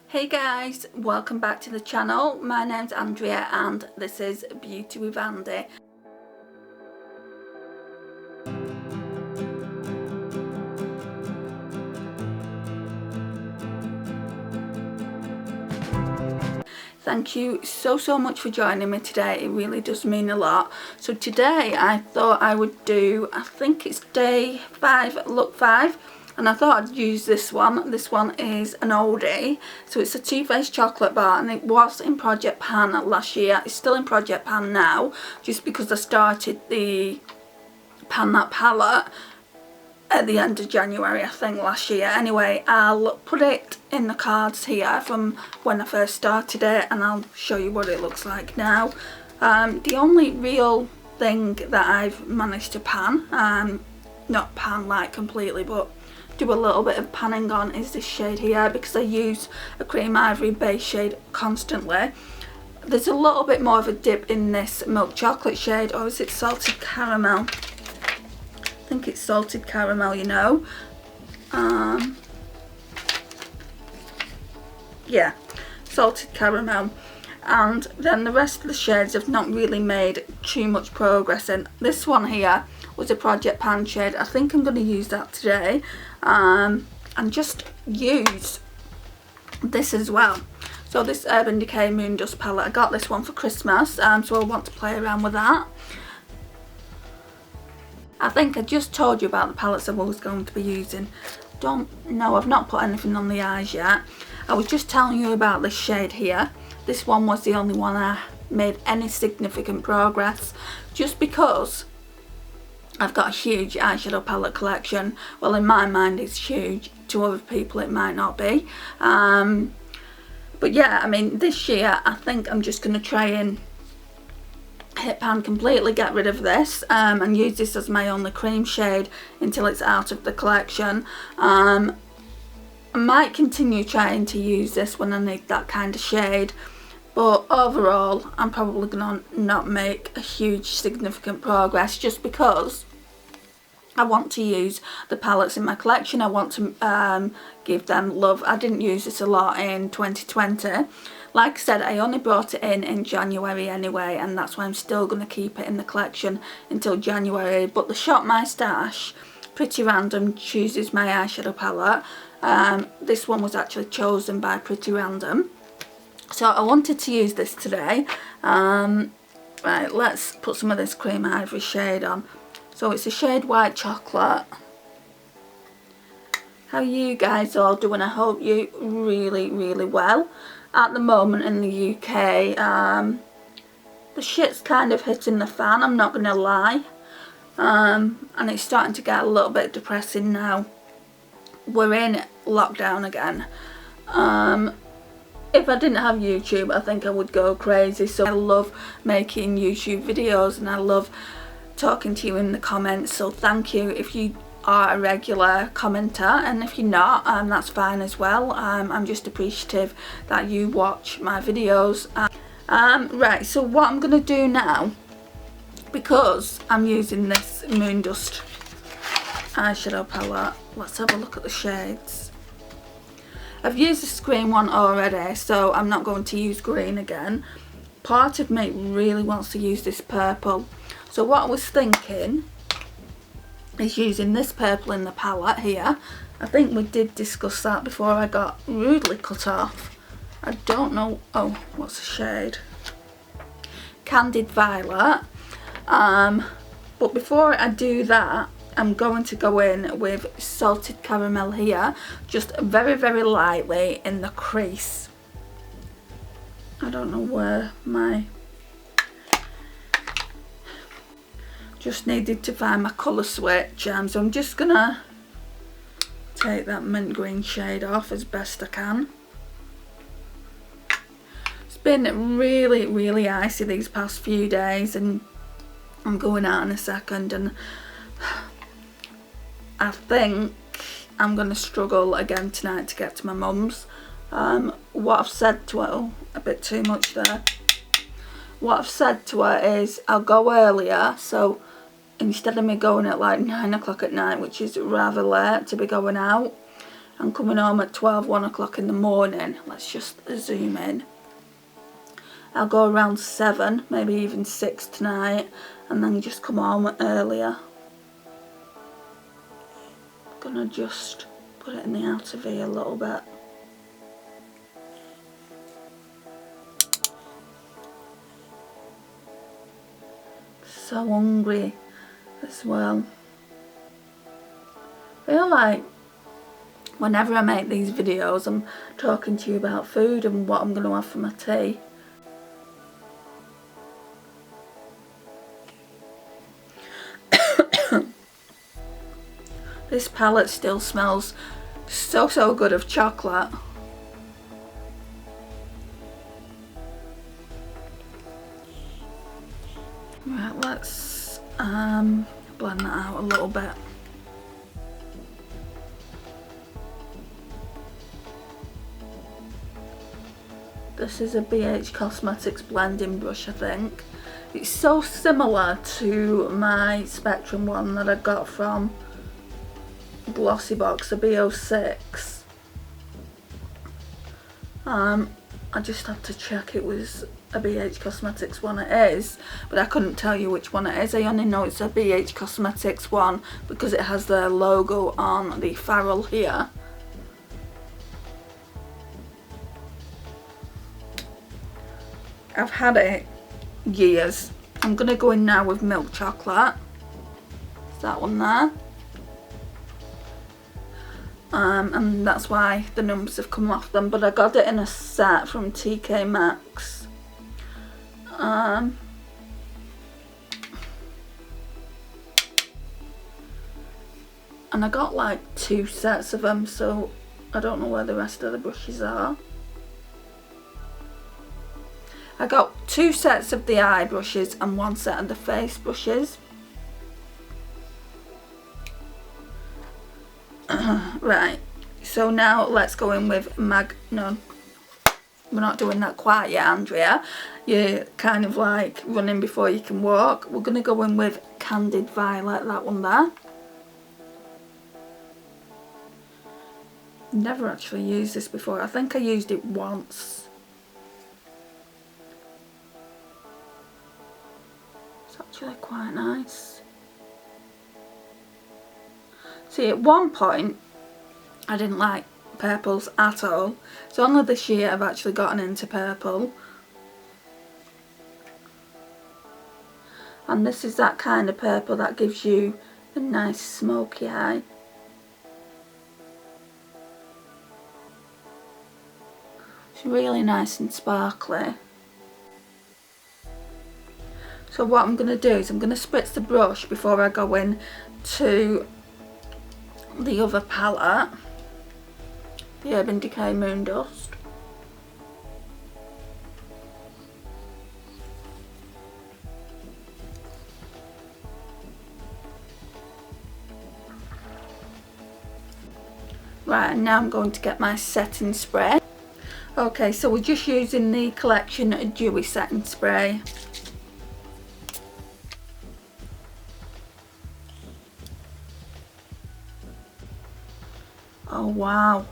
Hey guys, welcome back to the channel. My name's Andrea and this is Beauty with Andy. Thank you so much for joining me today. It really does mean a lot. So today I thought I would do, I think it's day 5, look 5. And I thought I'd use this one. This one is an oldie. So it's a Too Faced chocolate bar and it was in Project Pan last year. It's still in Project Pan now, just because I started the Pan That palette at the end of January, I think, last year. Anyway, I'll put it in the cards here from when I first started it and I'll show you what it looks like now. The only real thing that I've managed to pan, not pan like completely, but do a little bit of panning on, is this shade here, because I use a cream ivory base shade constantly. There's a little bit more of a dip in this milk chocolate shade, or is it salted caramel? I think it's salted caramel, you know. Yeah, salted caramel. And then the rest of the shades have not really made too much progress in. This one here was a Project Pan shade. I think I'm going to use that today. And just use this as well. So this Urban Decay Moondust palette, I got this one for Christmas, so I want to play around with that. I think I just told you about the palettes I was going to be using. Don't know, I've not put anything on the eyes yet. I was just telling you about this shade here. This one was the only one I made any significant progress, just because I've got a huge eyeshadow palette collection. Well, in my mind it's huge, to other people it might not be. But yeah, I mean, this year I think I'm just going to try and hit pan completely, get rid of this, and use this as my only cream shade until it's out of the collection. I might continue trying to use this when I need that kind of shade, but overall I'm probably going to not make a huge significant progress, just because I want to use the palettes in my collection. I want to give them love. I didn't use this a lot in 2020. Like I said, I only brought it in January anyway, and that's why I'm still going to keep it in the collection until January. But the Shop My Stash, Pretty Random, chooses my eyeshadow palette. This one was actually chosen by Pretty Random. So I wanted to use this today. Right, let's put some of this cream ivory shade on. So it's a shade White Chocolate. How are you guys all doing? I hope you really well. At the moment in the UK, the shit's kind of hitting the fan, I'm not going to lie. And it's starting to get a little bit depressing now. We're in lockdown again. If I didn't have YouTube, I think I would go crazy. So I love making YouTube videos and I love talking to you in the comments. So thank you if you are a regular commenter, and if you're not, that's fine as well. I'm just appreciative that you watch my videos. Right, so what I'm going to do now, because I'm using this Moondust eyeshadow palette, let's have a look at the shades. I've used this green one already, so I'm not going to use green again. Part of me really wants to use this purple, so what I was thinking is using this purple in the palette here. I think we did discuss that before I got rudely cut off. I don't know, oh, what's the shade? Candied Violet. But before I do that, I'm going to go in with Salted Caramel here, just very lightly in the crease. I don't know where my... Just needed to find my colour switch, so I'm just gonna take that mint green shade off as best I can. It's been really icy these past few days, and I'm going out in a second, and I think I'm gonna struggle again tonight to get to my mum's. What I've said to her, oh, a bit too much there. What I've said to her is I'll go earlier, so instead of me going at like 9 o'clock at night, which is rather late to be going out, I'm coming home at 12, 1 o'clock in the morning. Let's just zoom in. I'll go around 7, maybe even 6 tonight, and then just come home earlier. Gonna just put it in the outer V a little bit. So hungry as well. I feel like whenever I make these videos I'm talking to you about food and what I'm going to have for my tea. This palette still smells so good of chocolate. Right, let's blend that out a little bit. This is a BH Cosmetics blending brush, I think. It's so similar to my Spectrum one that I got from Glossy Box, the B06. I just had to check it was a BH Cosmetics one. It is, but I couldn't tell you which one it is. I only know it's a BH Cosmetics one because it has their logo on the ferrule here. I've had it years. I'm going to go in now with milk chocolate. Is that one there? And that's why the numbers have come off them, but I got it in a set from TK Maxx. And I got like 2 sets of them, so I don't know where the rest of the brushes are. I got 2 sets of the eye brushes and 1 set of the face brushes. Right, so now let's go in with no, we're not doing that quite yet, Andrea. You're kind of like running before you can walk. We're going to go in with Candied Violet, that one there. Never actually used this before. I think I used it once. It's actually quite nice. See, at one point I didn't like purples at all. So only this year I've actually gotten into purple. And this is that kind of purple that gives you a nice smoky eye. It's really nice and sparkly. So what I'm going to do is I'm going to spritz the brush before I go in to the other palette, the Urban Decay Moondust. Right, and now I'm going to get my setting spray. Okay, so we're just using the Collection Dewy Setting Spray. Oh wow,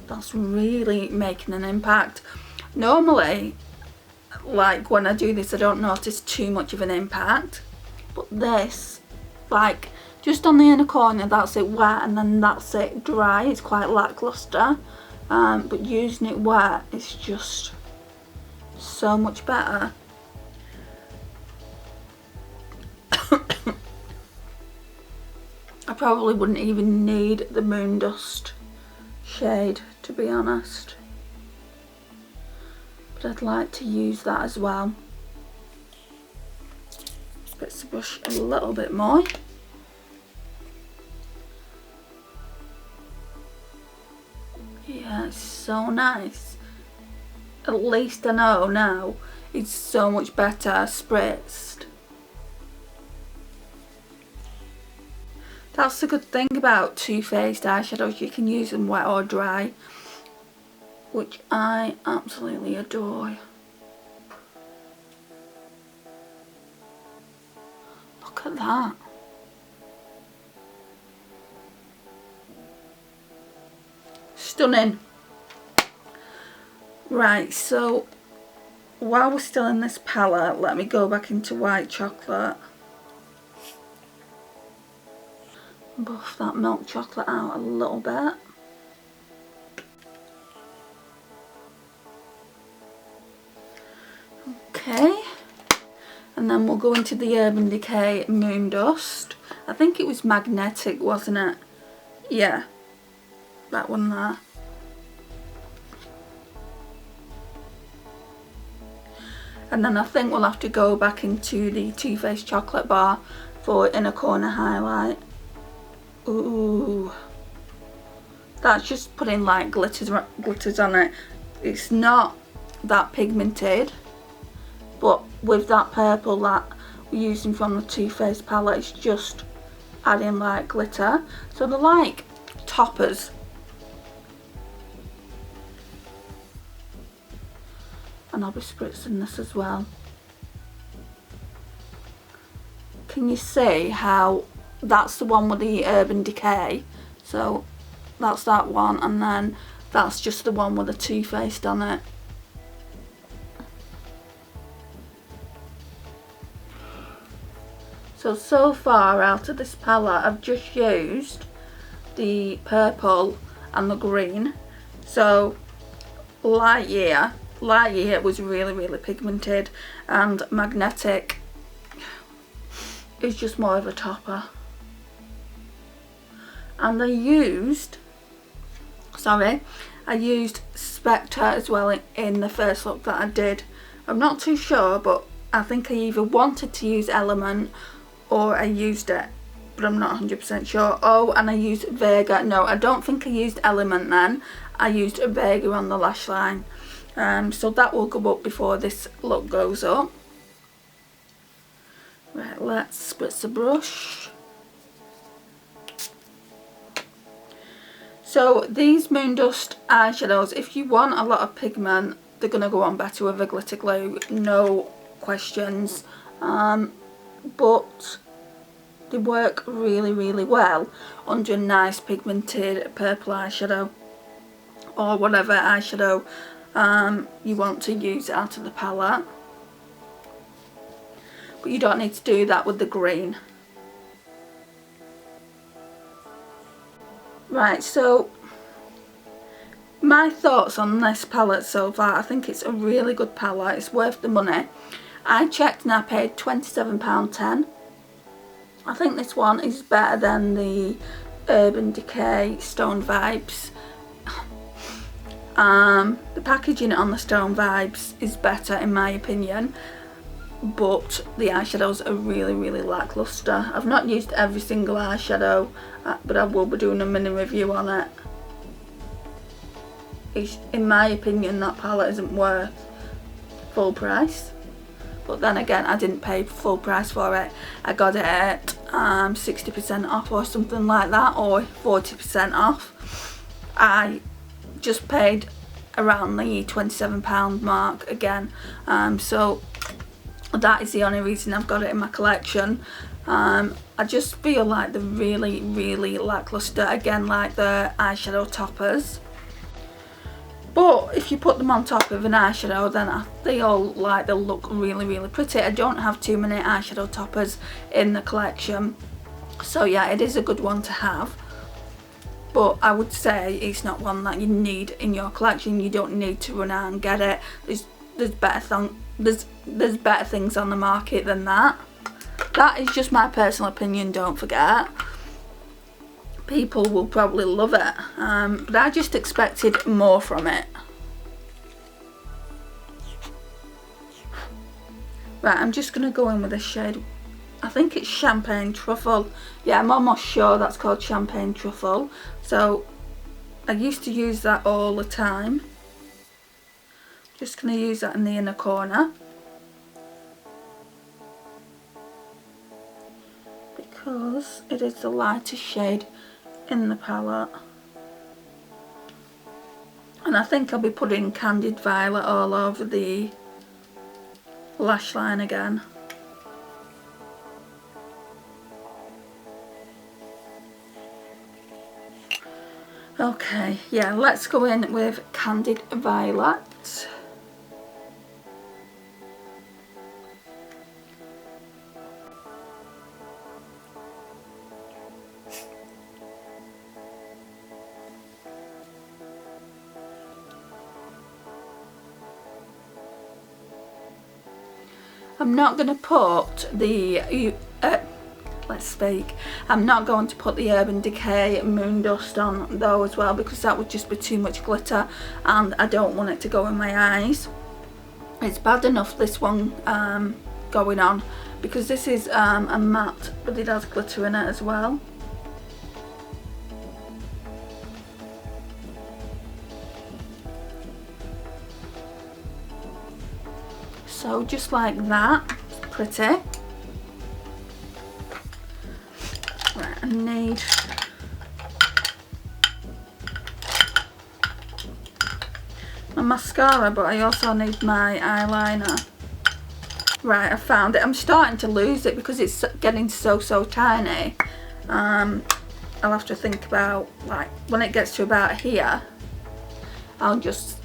that's really making an impact. Normally, like when I do this, I don't notice too much of an impact, but this, like just on the inner corner, that's it wet, and then that's it dry. It's quite lackluster, but using it wet, it's just so much better. I probably wouldn't even need the Moondust shade, to be honest, but I'd like to use that as well. Spritz the brush a little bit more. Yeah, it's so nice. At least I know now it's so much better spritzed. That's the good thing about Too Faced eyeshadows, you can use them wet or dry, which I absolutely adore. Look at that. stunning. Right, so while we're still in this palette, let me go back into white chocolate. Buff that milk chocolate out a little bit. Okay, and then we'll go into the Urban Decay Moondust. I think it was magnetic, wasn't it? Yeah, that one there. And then I think we'll have to go back into the Too Faced Chocolate Bar for inner corner highlight. Ooh, that's just putting like glitters on it. It's not that pigmented, but with that purple that we're using from the Too Faced palette, it's just adding like glitter. So they're like toppers. And I'll be spritzing this as well. Can you see how that's the one with the Urban Decay? So that's that one, and then that's just the one with the Too Faced on it. So far out of this palette, I've just used the purple and the green. So light year was really pigmented, and magnetic is just more of a topper. And I used Spectre as well in the first look that I did. I'm not too sure, but I think I either wanted to use Element or I used it, but I'm not 100% sure. Oh, and I used Vega. No, I don't think I used Element then. I used Vega on the lash line. So that will go up before this look goes up. Right, let's spritz the brush. So these Moondust eyeshadows, if you want a lot of pigment, they're going to go on better with a glitter glue, no questions. But they work really well under a nice pigmented purple eyeshadow, or whatever eyeshadow you want to use out of the palette. But you don't need to do that with the green. Right, so my thoughts on this palette so far, I think it's a really good palette, it's worth the money. I checked and I paid £27.10. I think this one is better than the Urban Decay Stone Vibes. The packaging on the Stone Vibes is better in my opinion, but the eyeshadows are really lackluster. I've not used every single eyeshadow, but I will be doing a mini review on it. In my opinion, that palette isn't worth full price. But then again, I didn't pay full price for it. I got it at 60% off or something like that, or 40% off. I just paid around the £27 mark again. So that is the only reason I've got it in my collection. I just feel like they're really lackluster, again, like the eyeshadow toppers. But if you put them on top of an eyeshadow, then I feel like they'll look really pretty. I don't have too many eyeshadow toppers in the collection, so yeah, it is a good one to have. But I would say it's not one that you need in your collection. You don't need to run out and get it. There's better things on the market than that. That is just my personal opinion, don't forget. People will probably love it, but I just expected more from it. Right, I'm just going to go in with this shade. I think it's Champagne Truffle. Yeah, I'm almost sure that's called Champagne Truffle. So I used to use that all the time. Just going to use that in the inner corner, because it is the lightest shade in the palette. And I think I'll be putting Candied Violet all over the lash line again. Okay, yeah, let's go in with Candied Violet. I'm not going to put the, I'm not going to put the Urban Decay Moondust on though as well, because that would just be too much glitter and I don't want it to go in my eyes. It's bad enough this one going on, because this is a matte but it has glitter in it as well. So just like that, it's pretty. Right, I need my mascara, but I also need my eyeliner. Right, I found it. I'm starting to lose it because it's getting so tiny. I'll have to think about, like, when it gets to about here, I'll just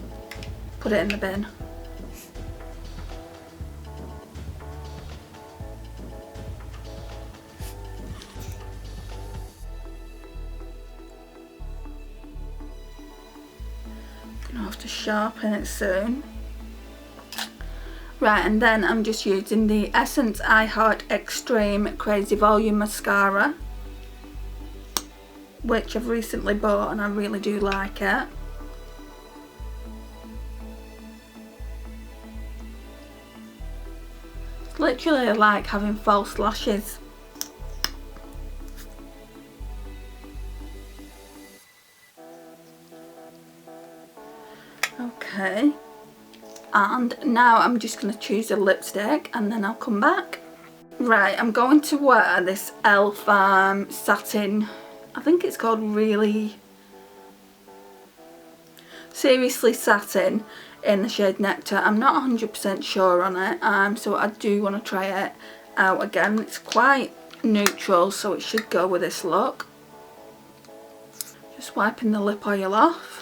put it in the bin. Gonna have to sharpen it soon. Right, and then I'm just using the Essence I Heart Extreme Crazy Volume Mascara, which I've recently bought and I really do like it. It's literally like having false lashes. Okay, and now I'm just going to choose a lipstick and then I'll come back. Right, I'm going to wear this e.l.f. satin, I think it's called Really Seriously Satin, in the shade Nectar. I'm not 100% sure on it, so I do want to try it out again. It's quite neutral, so it should go with this look. Just wiping the lip oil off.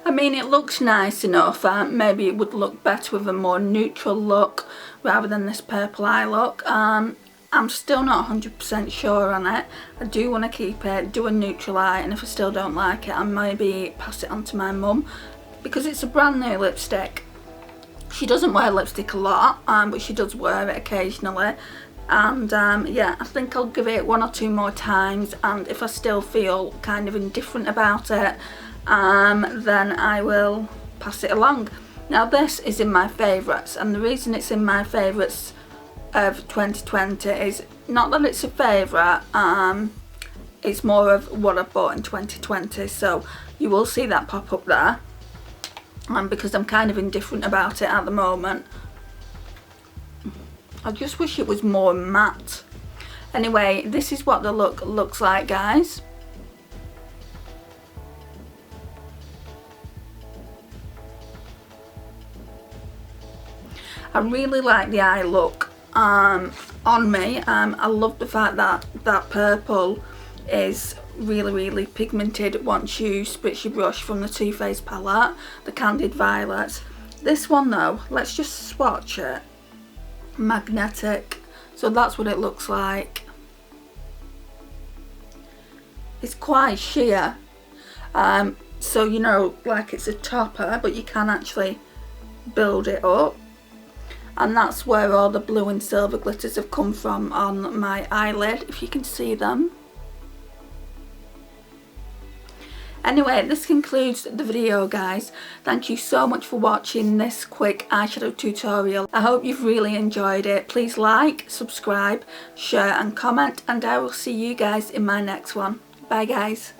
I mean, it looks nice enough. Maybe it would look better with a more neutral look rather than this purple eye look. I'm still not 100% sure on it. I do want to keep it, do a neutral eye, and if I still don't like it, I maybe pass it on to my mum, because it's a brand new lipstick. She doesn't wear lipstick a lot, but she does wear it occasionally. And yeah, I think I'll give it 1 or 2 more times, and if I still feel kind of indifferent about it, then I will pass it along. Now this is in my favourites, and the reason it's in my favourites of 2020 is not that it's a favourite, it's more of what I bought in 2020, so you will see that pop up there, because I'm kind of indifferent about it at the moment. I just wish it was more matte. Anyway, this is what the look looks like, guys. I really like the eye look on me. I love the fact that that purple is really pigmented once you spritz your brush from the Too Faced palette, the Candied Violet. This one though, let's just swatch it. Magnetic, so that's what it looks like. It's quite sheer, so you know, like it's a topper, but you can actually build it up. And that's where all the blue and silver glitters have come from on my eyelid, if you can see them. Anyway, this concludes the video, guys. Thank you so much for watching this quick eyeshadow tutorial. I hope you've really enjoyed it. Please like, subscribe, share and comment, and I will see you guys in my next one. Bye guys.